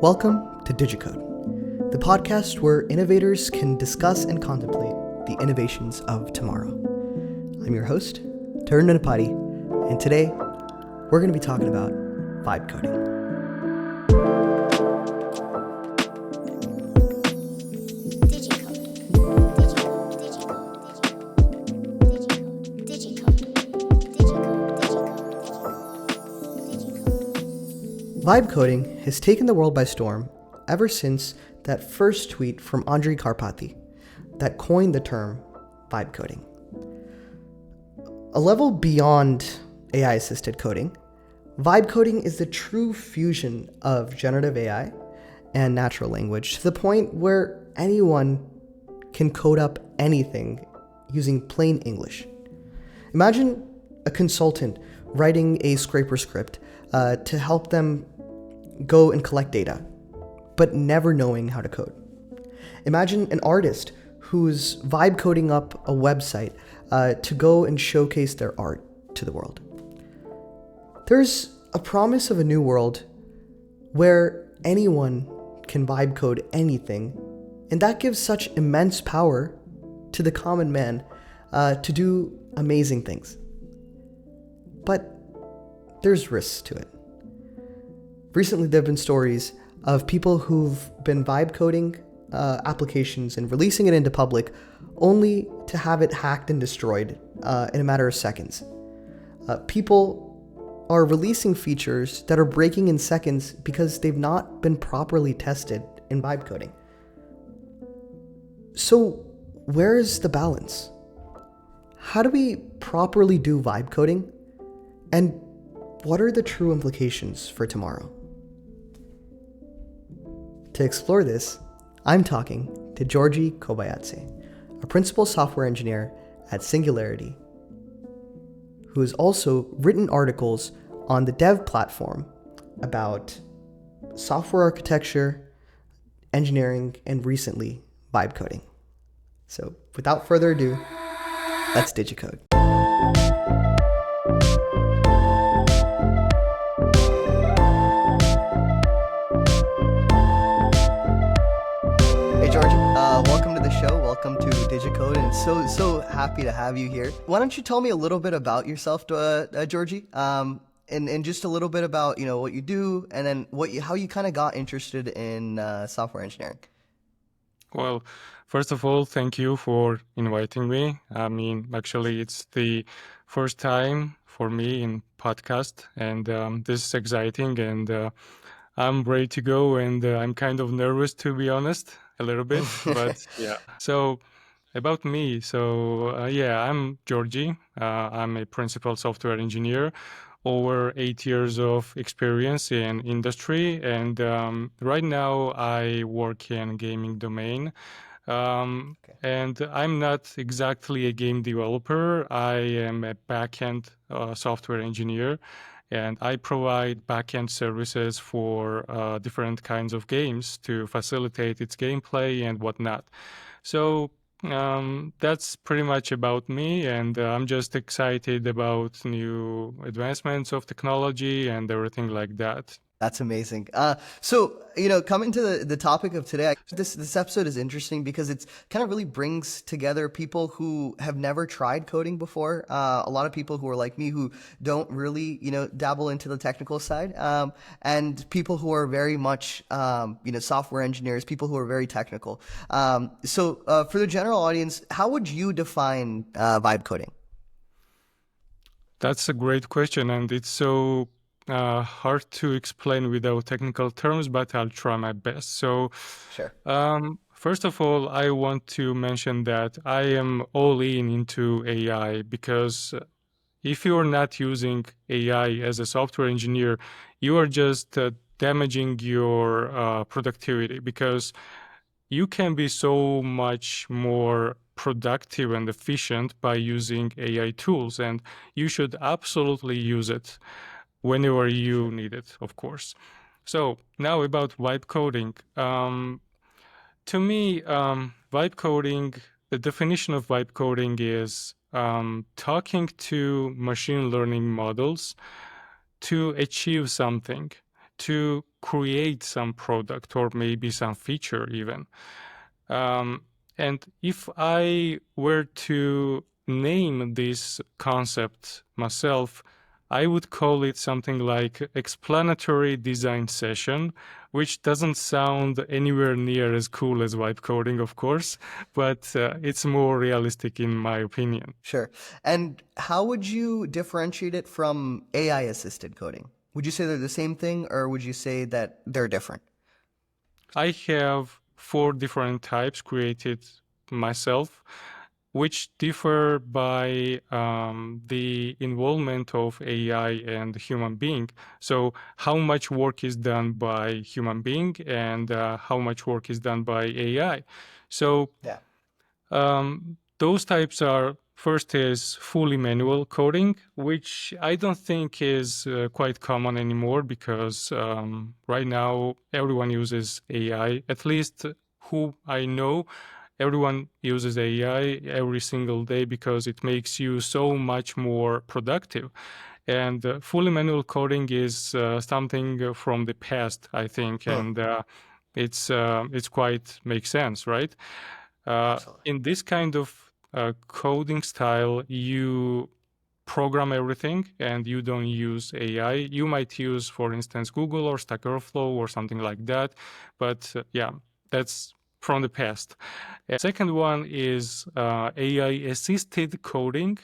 Welcome to Digicode, the podcast where innovators can discuss and contemplate the innovations of tomorrow. I'm your host, Tarun Donipati, and today we're going to be talking about vibe coding. Vibe coding has taken the world by storm ever since that first tweet from Giorgi Kobaidze that coined the term vibe coding. A level beyond AI-assisted coding, vibe coding is the true fusion of generative AI and natural language to the point where anyone can code up anything using plain English. Imagine a consultant writing a scraper script to help them go and collect data, but never knowing how to code. Imagine an artist who's vibe coding up a website to go and showcase their art to the world. There's a promise of a new world where anyone can vibe code anything, and that gives such immense power to the common man to do amazing things. But there's risks to it. Recently, there have been stories of people who've been vibe coding applications and releasing it into public only to have it hacked and destroyed in a matter of seconds. People are releasing features that are breaking in seconds because they've not been properly tested in vibe coding. So where is the balance? How do we properly do vibe coding? And what are the true implications for tomorrow? To explore this, I'm talking to Giorgi Kobaidze, a principal software engineer at Singularity, who has also written articles on the dev platform about software architecture, engineering, and recently, vibe coding. So without further ado, let's Digicode. Welcome to the show. Welcome to Digicode, and so happy to have you here. Why don't you tell me a little bit about yourself, Giorgi, and just a little bit about what you do, and then how you kind of got interested in software engineering. Well, first of all, thank you for inviting me. I mean, actually, it's the first time for me in podcast, and this is exciting, and I'm ready to go, and I'm kind of nervous, to be honest, a little bit, but yeah. So about me, I'm Giorgi. I'm a principal software engineer, over 8 years of experience in industry, and right now I work in gaming domain. And I'm not exactly a game developer. I am a backend software engineer, and I provide backend services for different kinds of games to facilitate its gameplay and whatnot. So that's pretty much about me, and I'm just excited about new advancements of technology and everything like that. That's amazing. So, coming to the topic of today, this episode is interesting because it's kind of really brings together people who have never tried coding before. A lot of people who are like me who don't really, dabble into the technical side, and people who are very much, software engineers, people who are very technical. So, for the general audience, how would you define vibe coding? That's a great question, and it's so hard to explain without technical terms, but I'll try my best. So, sure. First of all, I want to mention that I am all into AI because if you are not using AI as a software engineer, you are just damaging your productivity, because you can be so much more productive and efficient by using AI tools, and you should absolutely use it whenever you need it, of course. So now about vibe coding. To me, vibe coding, the definition of vibe coding is talking to machine learning models to achieve something, to create some product or maybe some feature even. And if I were to name this concept myself, I would call it something like explanatory design session, which doesn't sound anywhere near as cool as vibe coding, of course, but it's more realistic in my opinion. Sure. And how would you differentiate it from AI assisted coding? Would you say they're the same thing, or would you say that they're different? I have 4 different types created myself, which differ by the involvement of AI and human being. So how much work is done by human being and how much work is done by AI. So Yeah. those types are, first is fully manual coding, which I don't think is quite common anymore because right now everyone uses AI, at least who I know. Everyone uses AI every single day because it makes you so much more productive. And fully manual coding is something from the past, I think, Hmm. and it's quite makes sense, right? Absolutely. In this kind of coding style, you program everything and you don't use AI. You might use, for instance, Google or Stack Overflow or something like that. But yeah, that's from the past. Second one is AI assisted coding,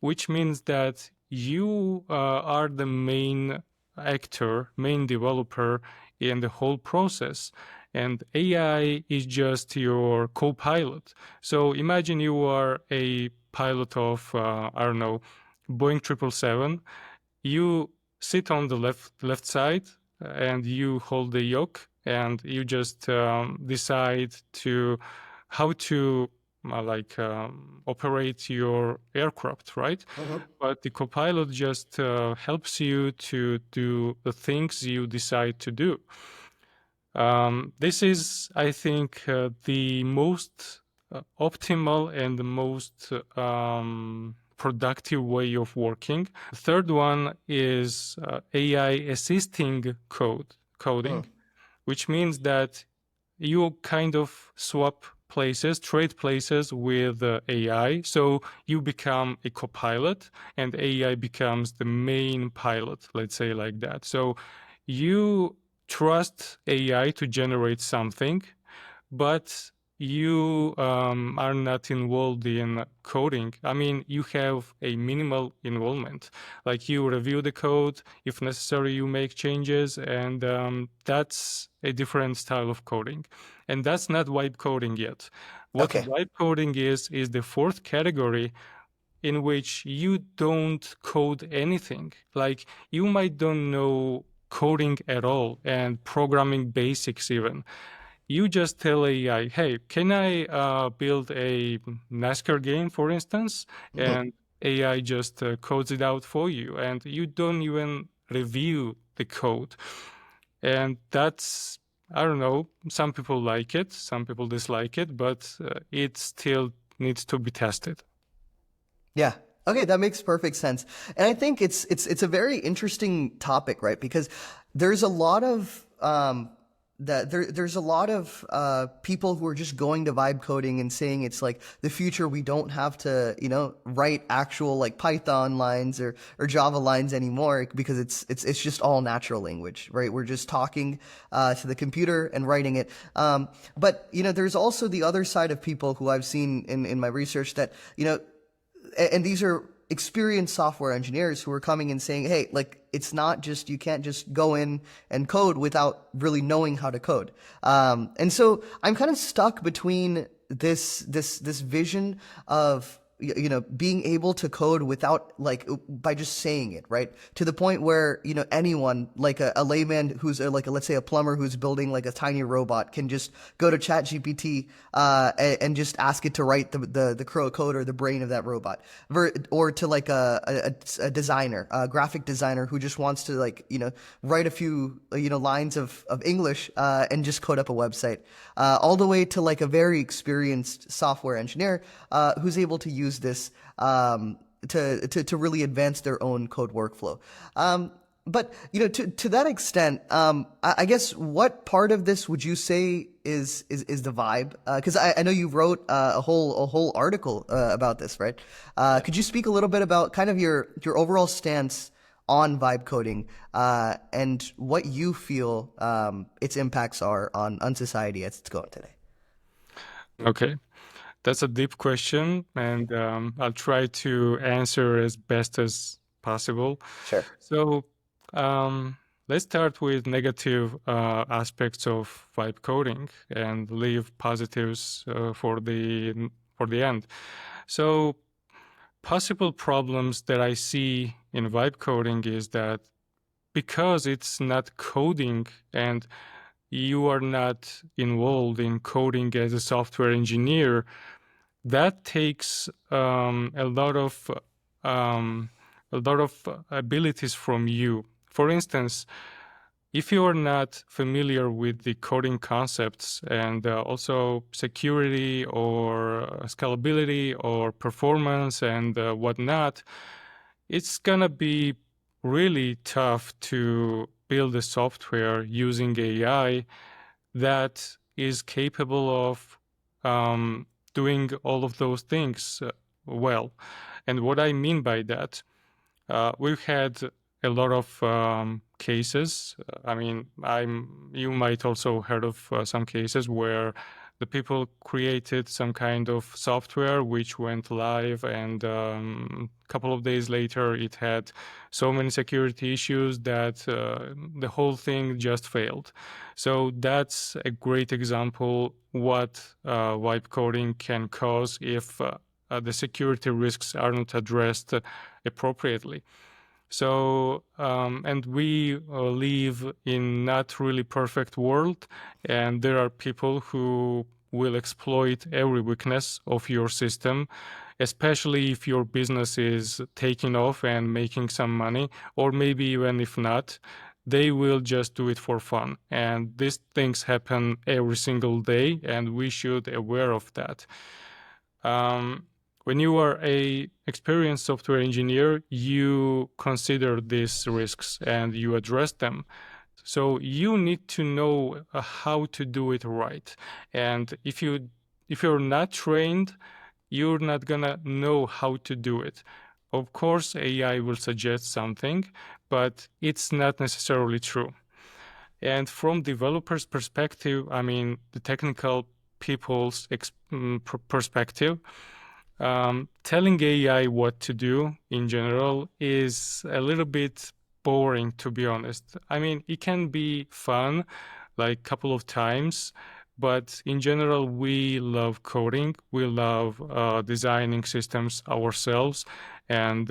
which means that you are the main actor, main developer in the whole process. And AI is just your co-pilot. So imagine you are a pilot of, I don't know, Boeing 777. You sit on the left side and you hold the yoke and you just decide to how to operate your aircraft, right? Hmm. But the copilot just helps you to do the things you decide to do. This is, I think, the most optimal and the most productive way of working. The third one is AI assisting coding, which means that you kind of swap places, trade places with AI. So you become a copilot and AI becomes the main pilot, let's say like that. So you trust AI to generate something, but you are not involved in coding. I mean, you have a minimal involvement. Like you review the code, if necessary, you make changes, and that's a different style of coding. And that's not vibe coding yet. What Okay. vibe coding is the fourth category in which you don't code anything. Like you might don't know coding at all and programming basics even. You just tell AI, hey, can I build a NASCAR game, for instance? Hmm. And AI just codes it out for you, and you don't even review the code. And that's, I don't know, some people like it, some people dislike it, but it still needs to be tested. Yeah. Okay, that makes perfect sense. And I think it's a very interesting topic, right? Because there's a lot of there's a lot of people who are just going to vibe coding and saying it's like the future. We don't have to, write actual like Python lines or Java lines anymore because it's just all natural language, right? We're just talking to the computer and writing it. But there's also the other side of people who I've seen in my research that and these are experienced software engineers who are coming and saying, hey, like, it's not just, you can't just go in and code without really knowing how to code. And so I'm kind of stuck between this vision of, being able to code without like by just saying it, right? To the point where, anyone like a layman who's like let's say a plumber who's building like a tiny robot can just go to chat GPT and just ask it to write the code or the brain of that robot. Or to like a designer, a graphic designer who just wants to like, write a few, lines of English and just code up a website. All the way to like a very experienced software engineer who's able to use this to really advance their own code workflow. But to that extent, I guess what part of this would you say is the vibe? Because I know you wrote a whole article about this, right? Could you speak a little bit about kind of your overall stance on vibe coding and what you feel its impacts are on society as it's going today? Okay, that's a deep question, and I'll try to answer as best as possible. Sure. So, let's start with negative aspects of vibe coding and leave positives for the end. So, possible problems that I see in vibe coding is that because it's not coding and you are not involved in coding as a software engineer, that takes um, a lot of abilities from you. For instance, if you are not familiar with the coding concepts and also security or scalability or performance and whatnot, it's gonna be really tough to build a software using AI that is capable of doing all of those things well. And what I mean by that, we've had a lot of cases. I mean, you might also heard of some cases where the people created some kind of software which went live, and a couple of days later, it had so many security issues that the whole thing just failed. So that's a great example what wipe coding can cause if the security risks are not addressed appropriately. So, and we live in not really perfect world, and there are people who will exploit every weakness of your system, especially if your business is taking off and making some money, or maybe even if not, they will just do it for fun. And these things happen every single day, and we should aware of that. Um, when you are a experienced software engineer, you consider these risks and you address them. So you need to know how to do it right. And if you're not trained, you're not gonna know how to do it. Of course, AI will suggest something, but it's not necessarily true. And from developers' perspective, I mean, the technical people's perspective, telling AI what to do in general is a little bit boring, to be honest. I mean, it can be fun, like a couple of times, but in general, we love coding. We love designing systems ourselves and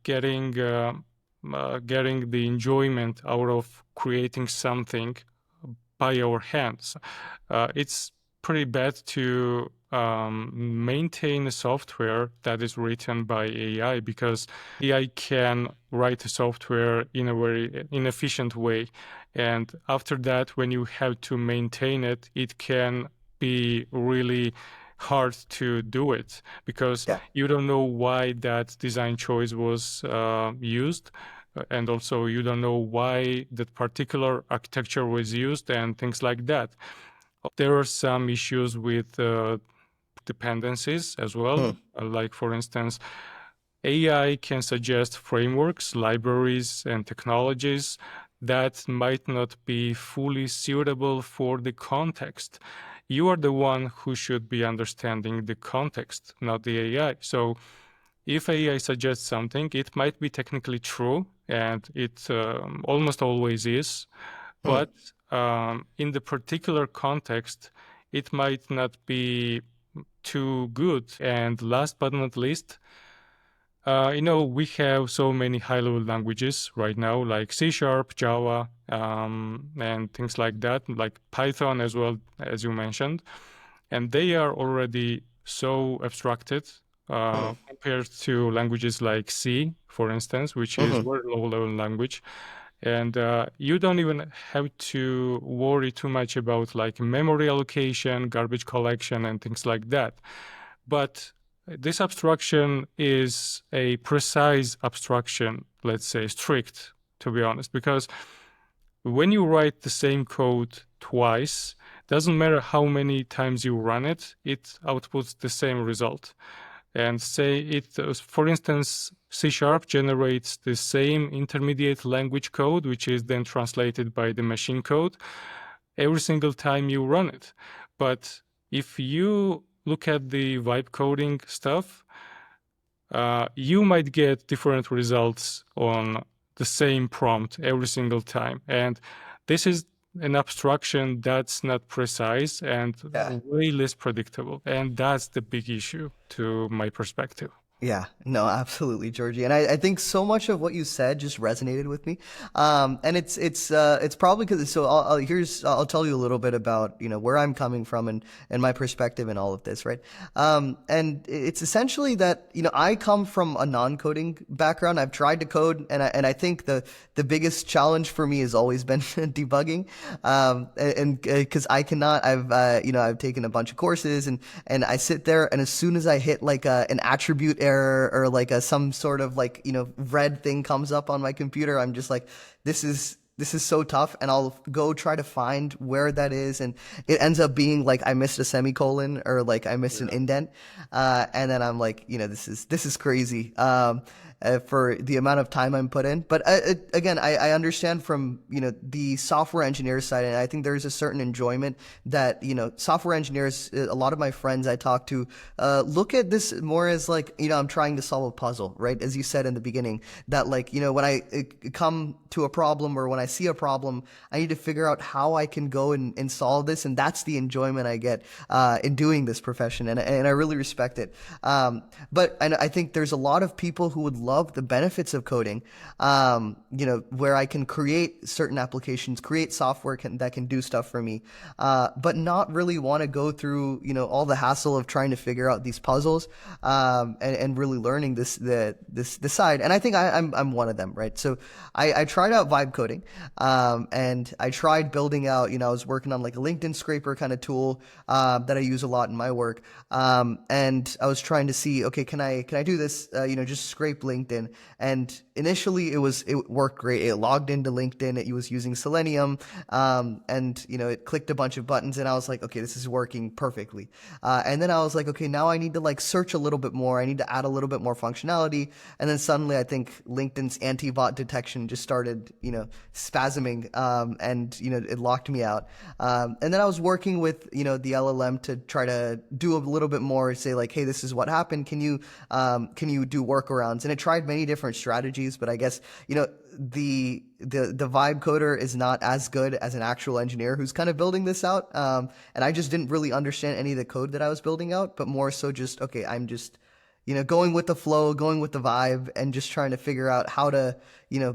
getting the enjoyment out of creating something by our hands. It's pretty bad to maintain a software that is written by AI because AI can write a software in a very inefficient way. And after that, when you have to maintain it, it can be really hard to do it because Yeah. you don't know why that design choice was used. And also, you don't know why that particular architecture was used and things like that. There are some issues with dependencies as well. Hmm. Like, for instance, AI can suggest frameworks, libraries, and technologies that might not be fully suitable for the context. You are the one who should be understanding the context, not the AI. So, if AI suggests something, it might be technically true, and it almost always is, Hmm. but in the particular context, it might not be too good. And last but not least, we have so many high-level languages right now, like C Sharp, Java, and things like that, like Python as well, as you mentioned. And they are already so abstracted Hmm. compared to languages like C, for instance, which is Hmm. very low-level language. And you don't even have to worry too much about like memory allocation, garbage collection, and things like that. But this abstraction is a precise abstraction, let's say strict. to be honest, because when you write the same code twice, doesn't matter how many times you run it, it outputs the same result. And say it, for instance, C# generates the same intermediate language code, which is then translated by the machine code every single time you run it. But if you look at the vibe coding stuff, you might get different results on the same prompt every single time. And this is an abstraction that's not precise and way less predictable. And that's the big issue to my perspective. Yeah, no, absolutely, Georgie, and I think so much of what you said just resonated with me, and it's probably because I'll tell you a little bit about where I'm coming from and my perspective in all of this, right? And it's essentially that I come from a non-coding background. I've tried to code, and I think the biggest challenge for me has always been debugging, and because I cannot, I've taken a bunch of courses and I sit there, and as soon as I hit like an attribute error or like some sort of red thing comes up on my computer, I'm just like, this is so tough, and I'll go try to find where that is, and it ends up being like I missed a semicolon or like I missed an indent, and then I'm like, this is crazy. For the amount of time I'm put in. But again, I understand from the software engineer side, and I think there's a certain enjoyment that software engineers, a lot of my friends I talk to, look at this more as like I'm trying to solve a puzzle, right? As you said in the beginning, that when I come to a problem or when I see a problem, I need to figure out how I can go and solve this, and that's the enjoyment I get in doing this profession, and I really respect it. But I think there's a lot of people who would love the benefits of coding, where I can create certain applications, create software that can do stuff for me, but not really want to go through, all the hassle of trying to figure out these puzzles, and really learning this side. And I think I'm one of them, right? So I tried out vibe coding, and I tried building out, I was working on like a LinkedIn scraper kind of tool, that I use a lot in my work. And I was trying to see, okay, can I do this, just scrape LinkedIn. And initially it worked great. It logged into LinkedIn. It was using Selenium, and it clicked a bunch of buttons, and I was like, okay, this is working perfectly. And then I was like, okay, now I need to like search a little bit more. I need to add a little bit more functionality. And then suddenly I think LinkedIn's anti-bot detection just started, spasming, and it locked me out. And then I was working with the LLM to try to do a little bit more, say like, hey, this is what happened. Can you do workarounds? And it tried many different strategies, but I guess the vibe coder is not as good as an actual engineer who's kind of building this out. And I just didn't really understand any of the code that I was building out, but more so just, okay, I'm just going with the flow, going with the vibe, and just trying to figure out how to,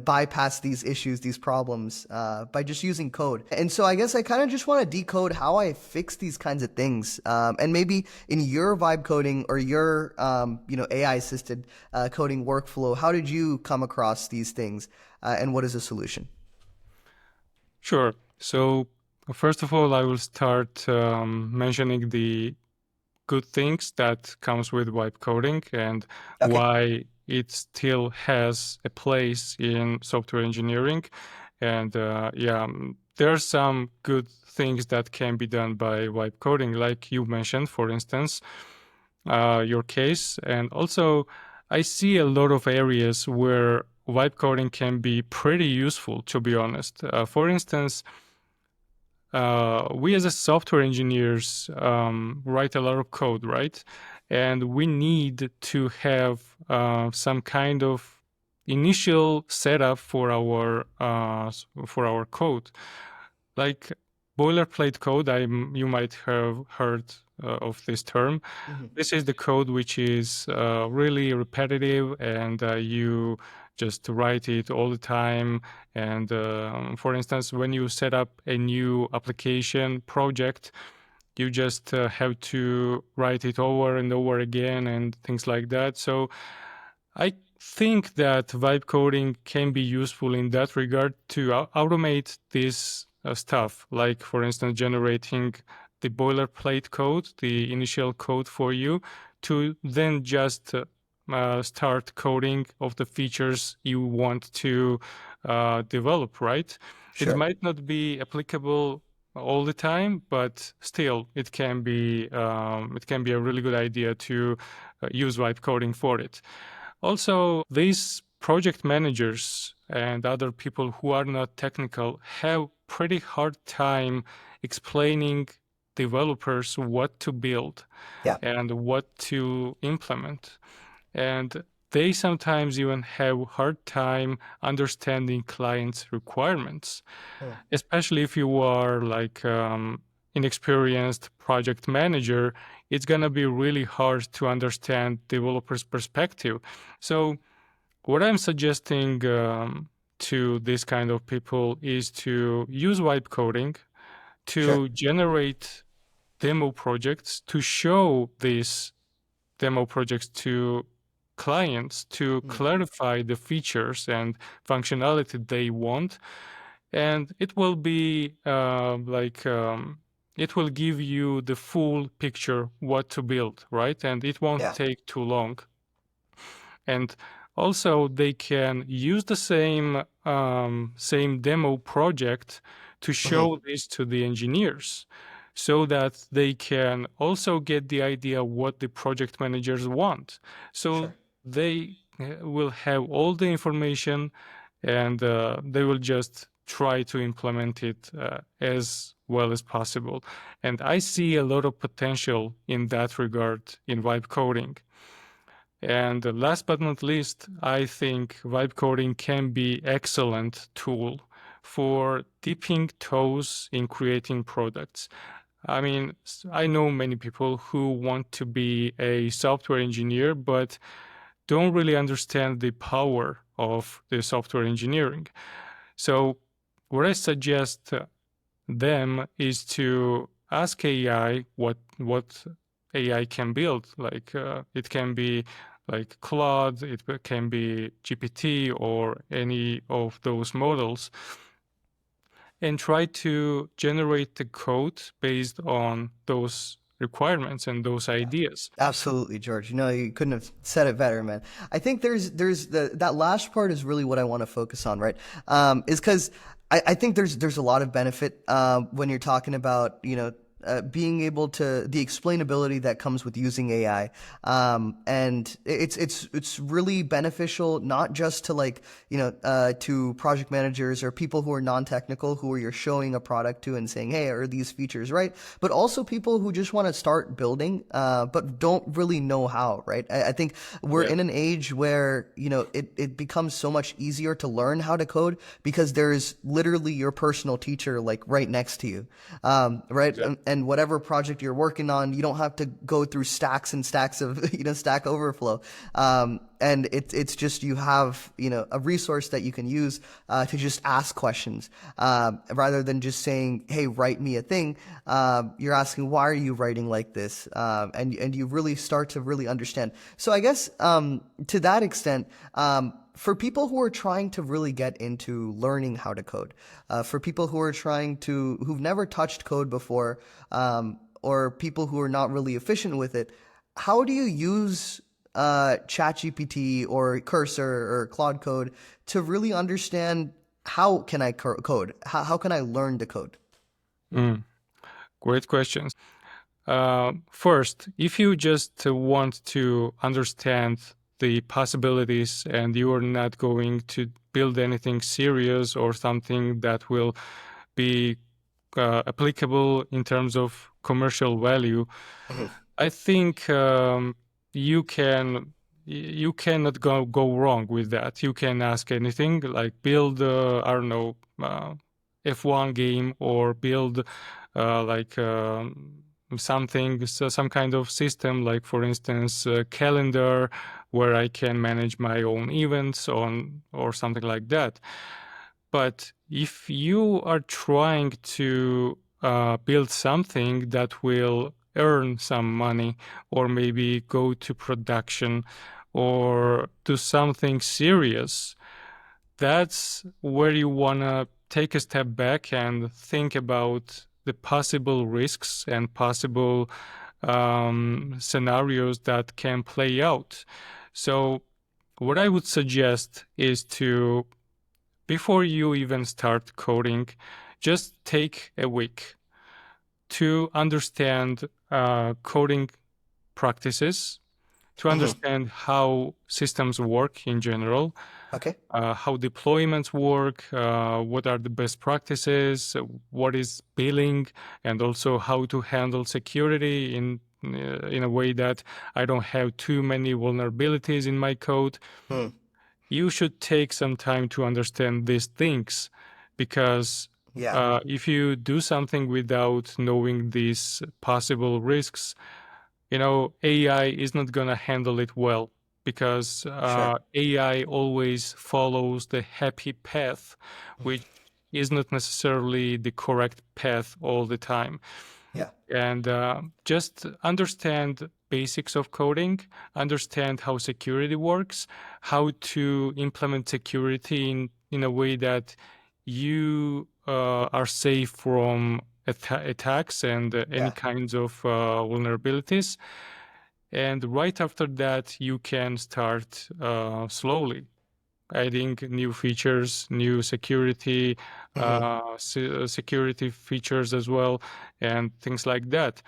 bypass these issues, these problems, by just using code. And so I guess I kind of just want to decode how I fix these kinds of things. And maybe in your vibe coding or your, AI assisted coding workflow, how did you come across these things? And what is the solution? Sure. So first of all, I will start mentioning the good things that comes with vibe coding and why it still has a place in software engineering. And there are some good things that can be done by vibe coding, like you mentioned, for instance, your case. And also, I see a lot of areas where vibe coding can be pretty useful, to be honest. For instance, we as a software engineers write a lot of code, right? And we need to have some kind of initial setup for our code, like boilerplate code. You might have heard of this term. This is the code which is really repetitive, and you just write it all the time. And for instance, when you set up a new application project, you just have to write it over and over again and things like that. So I think that vibe coding can be useful in that regard to automate this stuff, like for instance, generating the boilerplate code, the initial code for you, to then just start coding of the features you want to develop, right? It Sure. might not be applicable all the time, but still, it can be a really good idea to use vibe coding for it. Also, these project managers and other people who are not technical have pretty hard time explaining developers what to build Yeah. and what to implement. And they sometimes even have hard time understanding clients' requirements, Hmm. especially if you are like inexperienced project manager. It's gonna be really hard to understand developers' perspective. So what I'm suggesting to this kind of people is to use vibe coding Sure. to generate demo projects, to show these demo projects to clients to Hmm. clarify the features and functionality they want. And it will be it will give you the full picture what to build, right? And it won't Yeah. take too long. And also they can use the same demo project to Hmm. show this to the engineers so that they can also get the idea what the project managers want. So Sure. they will have all the information, and they will just try to implement it as well as possible. And I see a lot of potential in that regard in vibe coding. And last but not least, I think vibe coding can be excellent tool for dipping toes in creating products. I mean, I know many people who want to be a software engineer, but don't really understand the power of the software engineering. So what I suggest them is to ask AI what AI can build. Like it can be like Claude, it can be GPT or any of those models, and try to generate the code based on those requirements and those ideas. Absolutely, George. You know, you couldn't have said it better, man. I think there's that last part is really what I want to focus on, right? Is because I think there's a lot of benefit when you're talking about being able to the explainability that comes with using AI, and it's really beneficial not just to to project managers or people who are non-technical who are you're showing a product to and saying, hey, are these features right? But also people who just want to start building, but don't really know how, right? I think we're Yeah, in an age where, it becomes so much easier to learn how to code because there's literally your personal teacher like right next to you, right? exactly. And whatever project you're working on, you don't have to go through stacks and stacks of, Stack Overflow. And it's just you have, a resource that you can use to just ask questions rather than just saying, hey, write me a thing. You're asking, why are you writing like this? And you really start to really understand. So I guess to that extent, for people who are trying to really get into learning how to code, for people who are who've never touched code before, or people who are not really efficient with it, how do you use ChatGPT or Cursor or Claude Code to really understand how can I code? How can I learn to code? Mm, great questions. First, if you just want to understand the possibilities and you are not going to build anything serious or something that will be applicable in terms of commercial value, Mhm. I think you can you cannot go wrong with that. You can ask anything like build I don't know F1 game or build like something so some kind of system like for instance a calendar where I can manage my own events on or something like that. But if you are trying to build something that will earn some money or maybe go to production or do something serious, that's where you want to take a step back and think about the possible risks and possible scenarios that can play out. So what I would suggest is to, before you even start coding, just take a week to understand coding practices, to Hmm. understand how systems work in general, Okay. how deployments work, what are the best practices, what is billing, and also how to handle security in a way that I don't have too many vulnerabilities in my code. Hmm. You should take some time to understand these things, because Yeah. if you do something without knowing these possible risks, AI is not going to handle it well, because Sure. AI always follows the happy path, which is not necessarily the correct path all the time. Yeah. And just understand basics of coding, understand how security works, how to implement security in a way that you are safe from attacks and any Yeah. kinds of vulnerabilities. And right after that, you can start slowly adding new features, new Hmm. security features as well, and things like that.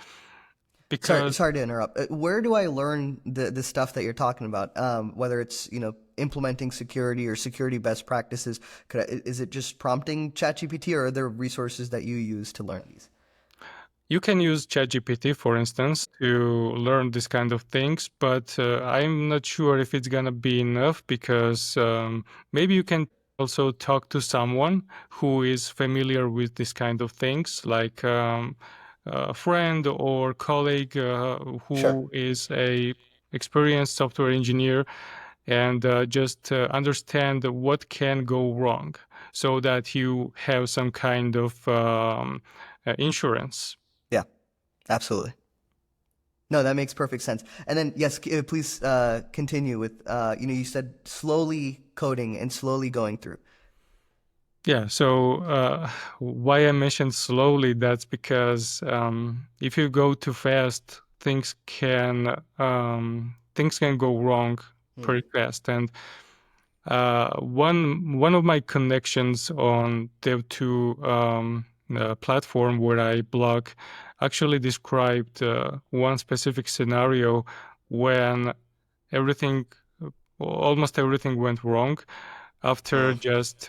Sorry, Because sorry to interrupt. Where do I learn the stuff that you're talking about? Whether it's implementing security or security best practices, is it just prompting ChatGPT, or are there resources that you use to learn these? you can use ChatGPT, for instance, to learn this kind of things, but I'm not sure if it's gonna be enough, because maybe you can also talk to someone who is familiar with this kind of things, like a friend or colleague Sure. who is a experienced software engineer, and just understand what can go wrong, so that you have some kind of insurance. Yeah. Absolutely. No, that makes perfect sense. And then, yes, please continue with, you said slowly coding and slowly going through. Yeah, so why I mentioned slowly, that's because if you go too fast, things can go wrong Hmm. pretty fast. And one of my connections on Dev2 platform where I blog actually described one specific scenario when everything, almost everything went wrong after Hmm. just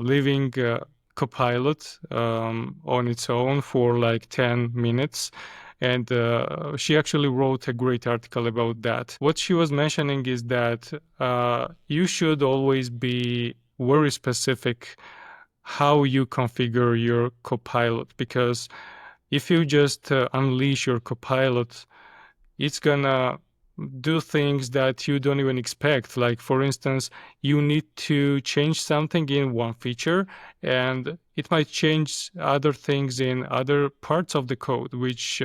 leaving Copilot on its own for like 10 minutes. And she actually wrote a great article about that. What she was mentioning is that you should always be very specific how you configure your Copilot, because if you just unleash your Copilot, it's gonna do things that you don't even expect. Like, for instance, you need to change something in one feature, and it might change other things in other parts of the code, which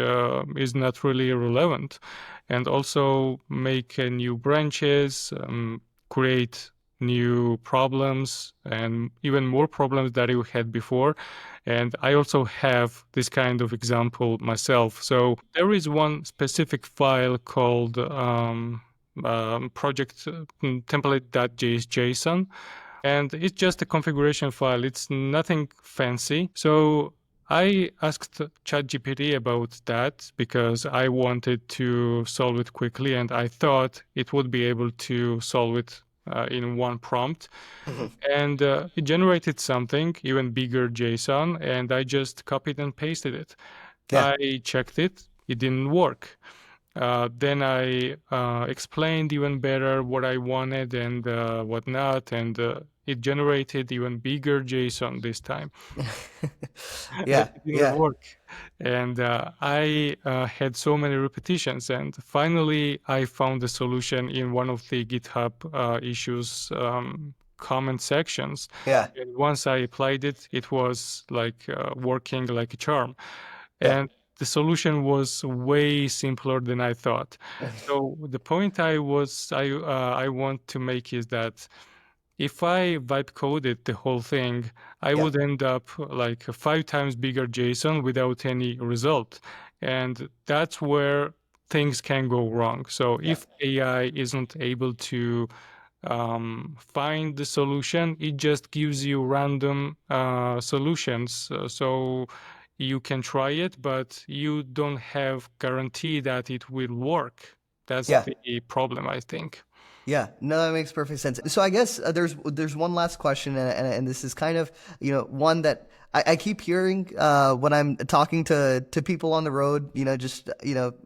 is not really relevant. And also make new branches, create new problems, and even more problems that you had before. And I also have this kind of example myself. So there is one specific file called project template.json, and it's just a configuration file. It's nothing fancy. So I asked ChatGPT about that because I wanted to solve it quickly, and I thought it would be able to solve it in one prompt. Hmm. And it generated something even bigger JSON, and I just copied and pasted it. Yeah. I checked it, it didn't work. Then I explained even better what I wanted and what not, and it generated even bigger JSON this time. Yeah. It didn't Yeah. work. And I had so many repetitions. And finally, I found the solution in one of the GitHub issues comment sections. Yeah. And once I applied it, it was like working like a charm. Yeah. And the solution was way simpler than I thought. So the point I want to make is that if I vibe coded the whole thing, I Yeah. would end up like a 5 times bigger JSON without any result. And that's where things can go wrong. So Yeah. if AI isn't able to find the solution, it just gives you random solutions. So you can try it, but you don't have guarantee that it will work. That's Yeah. the problem, I think. Yeah, no, that makes perfect sense. So I guess there's one last question, and this is kind of one that I keep hearing when I'm talking to people on the road. Just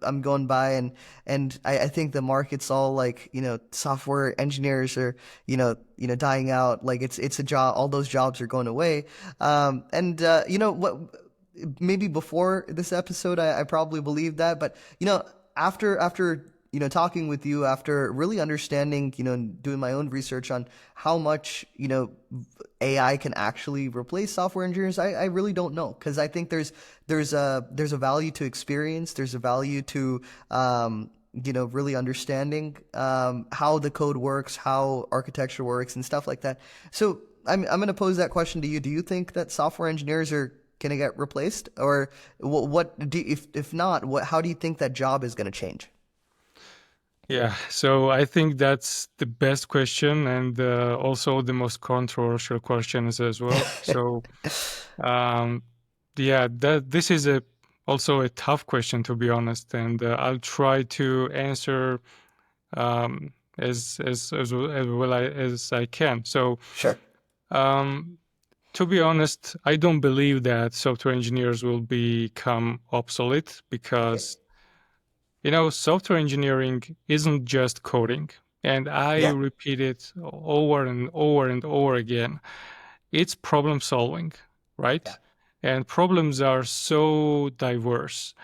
I'm going by, and I think the market's all like software engineers are dying out. Like it's a job. All those jobs are going away. And what? Maybe before this episode, I probably believed that, but after talking with you, after really understanding, doing my own research on how much, AI can actually replace software engineers, I really don't know, because I think there's a value to experience, there's a value to really understanding how the code works, how architecture works, and stuff like that. So I'm going to pose that question to you. Do you think that software engineers are going to get replaced, or if not, how do you think that job is going to change? Yeah, so I think that's the best question and also the most controversial questions as well. So, um, yeah, that this is also a tough question, to be honest, and I'll try to answer as well as I can. So, Sure. um, to be honest, I don't believe that software engineers will become obsolete Okay. because software engineering isn't just coding. And I Yeah. repeat it over and over and over again. It's problem solving, Yeah. right? And problems are so diverse.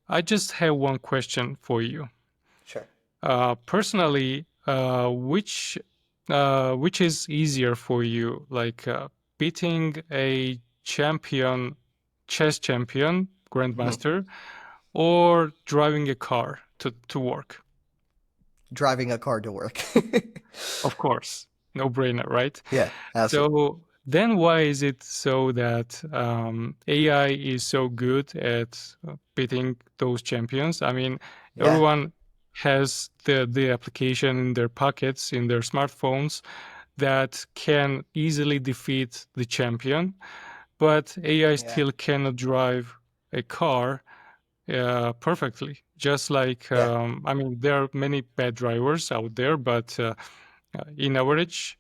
I just have one question for you. Sure. Personally, which is easier for you, like beating a champion, chess champion, Mhm. grandmaster, or driving a car to work? Driving a car to work. Of course, no brainer, right? Yeah, absolutely. So then why is it so that AI is so good at beating those champions? I mean, Yeah. everyone has the application in their pockets, in their smartphones, that can easily defeat the champion, but AI Yeah. still cannot drive a car perfectly. Just like, Yeah. I mean, there are many bad drivers out there, but in average,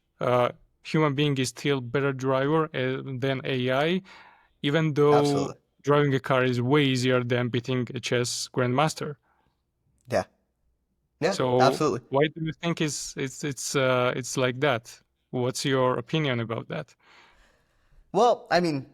human being is still better driver than AI, even though Absolutely. driving a car is way easier than beating a chess grandmaster. Yeah. Yeah, So absolutely. why do you think it's like that? What's your opinion about that? Well, I mean,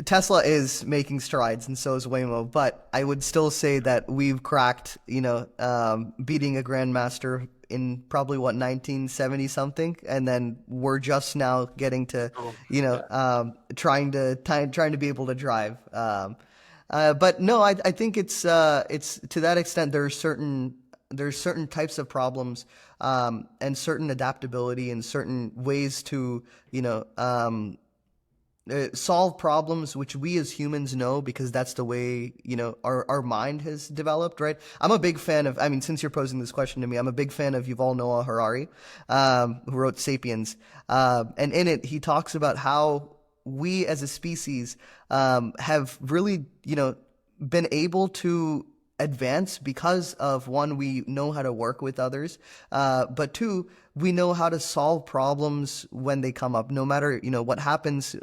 Tesla is making strides, and so is Waymo. But I would still say that we've cracked, beating a grandmaster in probably what 1970 something, and then we're just now getting to, Oh, yeah. trying to be able to drive. But no, I think it's to that extent. There's certain types of problems and certain adaptability and certain ways to solve problems which we as humans know because that's the way our mind has developed, right? I'm a big fan of, I mean, since you're posing this question to me, I'm a big fan of Yuval Noah Harari, who wrote Sapiens, and in it he talks about how we as a species have really been able to advance because of, one, we know how to work with others, but two, we know how to solve problems when they come up, no matter what happens,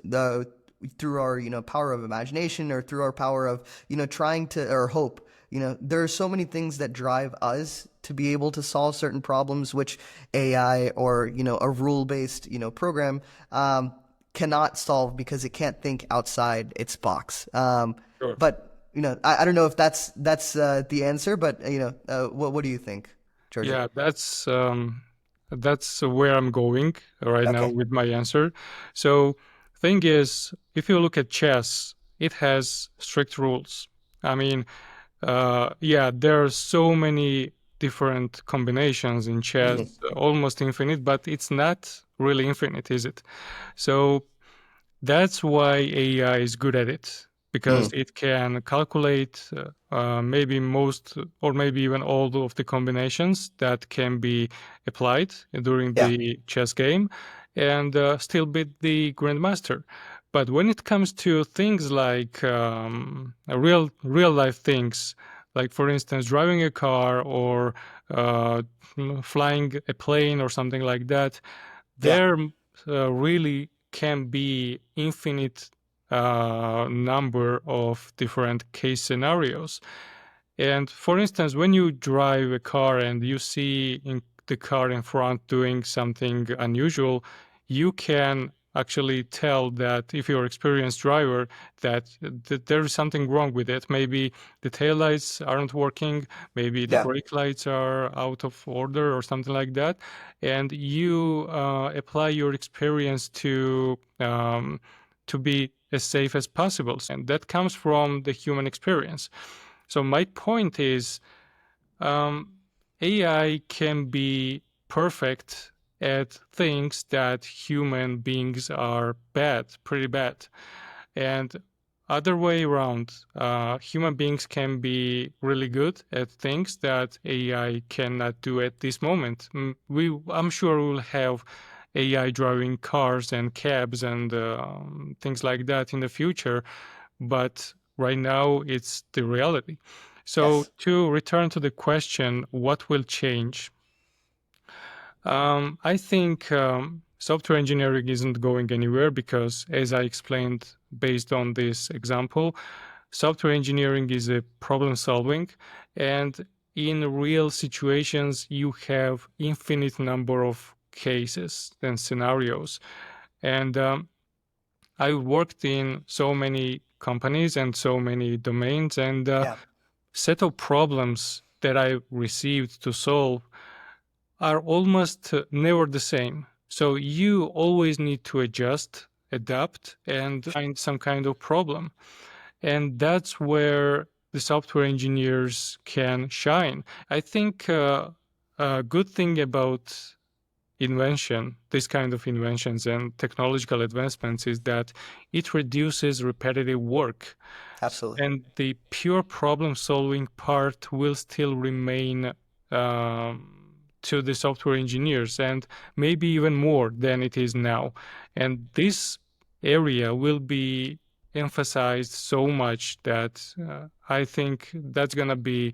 through our power of imagination or through our power of trying to, or hope. There are so many things that drive us to be able to solve certain problems which AI or a rule based program cannot solve because it can't think outside its box. Sure. But I don't know if that's the answer, but what do you think, Georgie? Yeah, that's where I'm going right now Okay. with my answer. So, thing is, if you look at chess, it has strict rules. I mean, yeah, there are so many different combinations in chess, almost infinite, but it's not really infinite, is it? So that's why AI is good at it. because it can calculate maybe most or maybe even all of the combinations that can be applied during Yeah. the chess game and still beat the grandmaster. But when it comes to things like real life things, like for instance driving a car or flying a plane or something like that, Yeah. there really can be infinite number of different case scenarios. And for instance, when you drive a car and you see in the car in front doing something unusual, you can actually tell that if you're an experienced driver that there is something wrong with it. Maybe the taillights aren't working, maybe the Yeah. brake lights are out of order or something like that. And you apply your experience to be as safe as possible. And that comes from the human experience. So my point is, AI can be perfect at things that human beings are bad, pretty bad. And other way around, human beings can be really good at things that AI cannot do at this moment. I'm sure we'll have AI driving cars and cabs and things like that in the future, but right now it's the reality. So Yes. to return to the question, what will change? I think software engineering isn't going anywhere because, as I explained based on this example, software engineering is a problem solving, and in real situations, you have infinite number of cases and scenarios. And I worked in so many companies and so many domains, and Yeah. set of problems that I received to solve are almost never the same. So you always need to adjust, adapt, and find some kind of problem. And that's where the software engineers can shine. I think a good thing about invention, this kind of inventions and technological advancements, is that it reduces repetitive work. Absolutely. And the pure problem solving part will still remain to the software engineers and maybe even more than it is now. And this area will be emphasized so much that I think that's going to be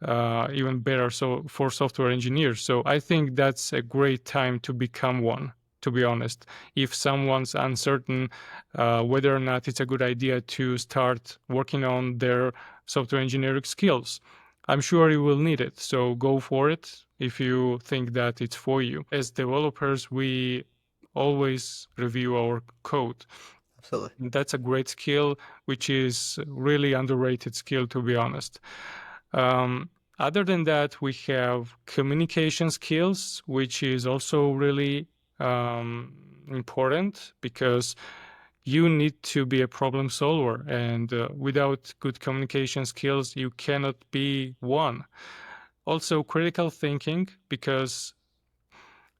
even better so for software engineers. So I think that's a great time to become one, to be honest. If someone's uncertain whether or not it's a good idea to start working on their software engineering skills, I'm sure you will need it. So go for it if you think that it's for you. As developers, we always review our code. Absolutely. That's a great skill, which is really underrated skill, to be honest. Um, Other than that, we have communication skills, which is also really important because you need to be a problem solver. And without good communication skills, you cannot be one. Also, critical thinking, because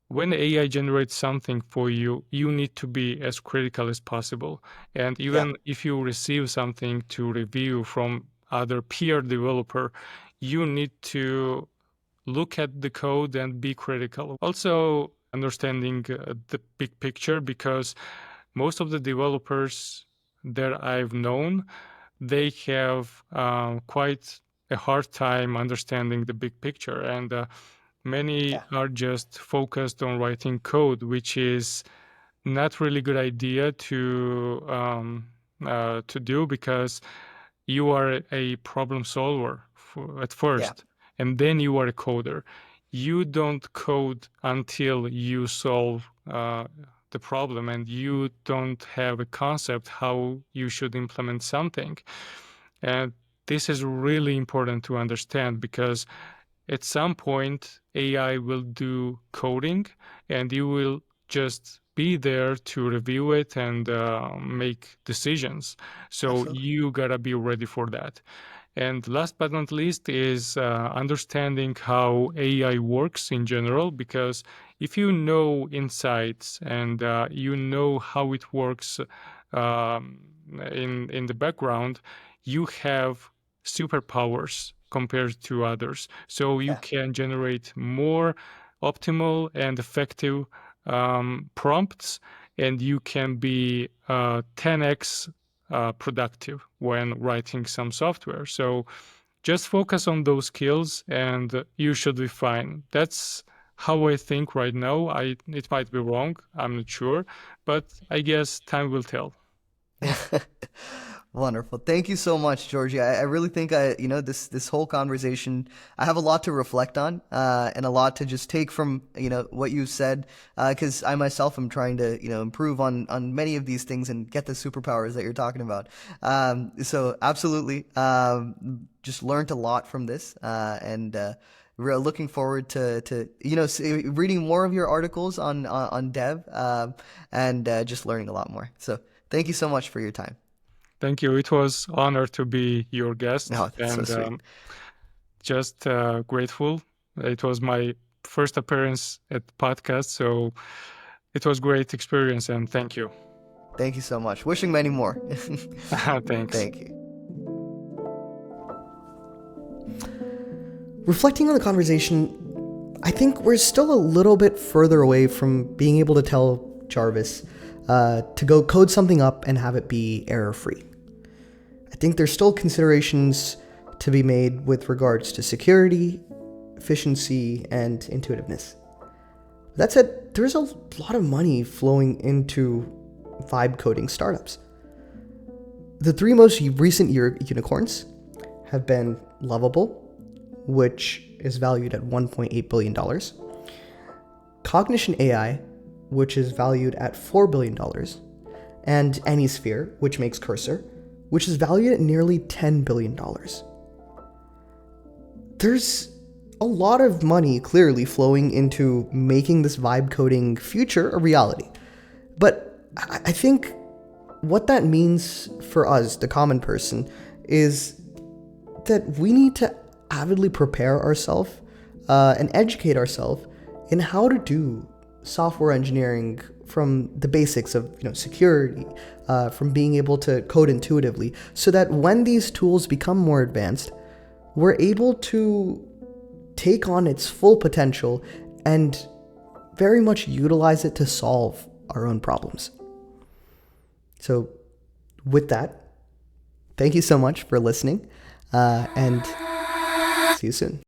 when AI generates something for you, you need to be as critical as possible. And Yeah. even if you receive something to review from other peer developer, you need to look at the code and be critical. Also, understanding the big picture, because most of the developers that I've known, they have quite a hard time understanding the big picture. And many Yeah. are just focused on writing code, which is not really good idea to do, because you are a problem solver at Yeah. first, and then you are a coder. You don't code until you solve the problem, and you don't have a concept how you should implement something. And this is really important to understand, because at some point AI will do coding and you will just be there to review it and make decisions. So Absolutely. you gotta be ready for that. And last but not least is understanding how AI works in general, because if you know insights and you know how it works, in the background, you have superpowers compared to others. So you Yeah. can generate more optimal and effective prompts, and you can be 10x productive when writing some software. So just focus on those skills and you should be fine. That's how I think right now. It might be wrong, I'm not sure, but I guess time will tell. Wonderful. Thank you so much, Georgie. I really think this whole conversation, I have a lot to reflect on, and a lot to just take from, what you said, because I myself am trying to, improve on many of these things and get the superpowers that you're talking about. So absolutely, just learned a lot from this, and we're looking forward to reading more of your articles on dev, and just learning a lot more. So thank you so much for your time. Thank you. It was honor to be your guest, Oh, that's so and sweet. just grateful. It was my first appearance at podcast, so it was great experience, and thank you. Thank you so much. Wishing many more. Thanks. Thank you. Reflecting on the conversation, I think we're still a little bit further away from being able to tell Jarvis to go code something up and have it be error-free. I think there's still considerations to be made with regards to security, efficiency, and intuitiveness. That said, there's a lot of money flowing into vibe coding startups. The three most recent unicorns have been Lovable, which is valued at $1.8 billion, Cognition AI, which is valued at $4 billion, and Anysphere, which makes Cursor, which is valued at nearly $10 billion. There's a lot of money clearly flowing into making this vibe coding future a reality. But I think what that means for us, the common person, is that we need to avidly prepare ourselves and educate ourselves in how to do software engineering from the basics of security, from being able to code intuitively, so that when these tools become more advanced, we're able to take on its full potential and very much utilize it to solve our own problems. So with that, thank you so much for listening, and see you soon.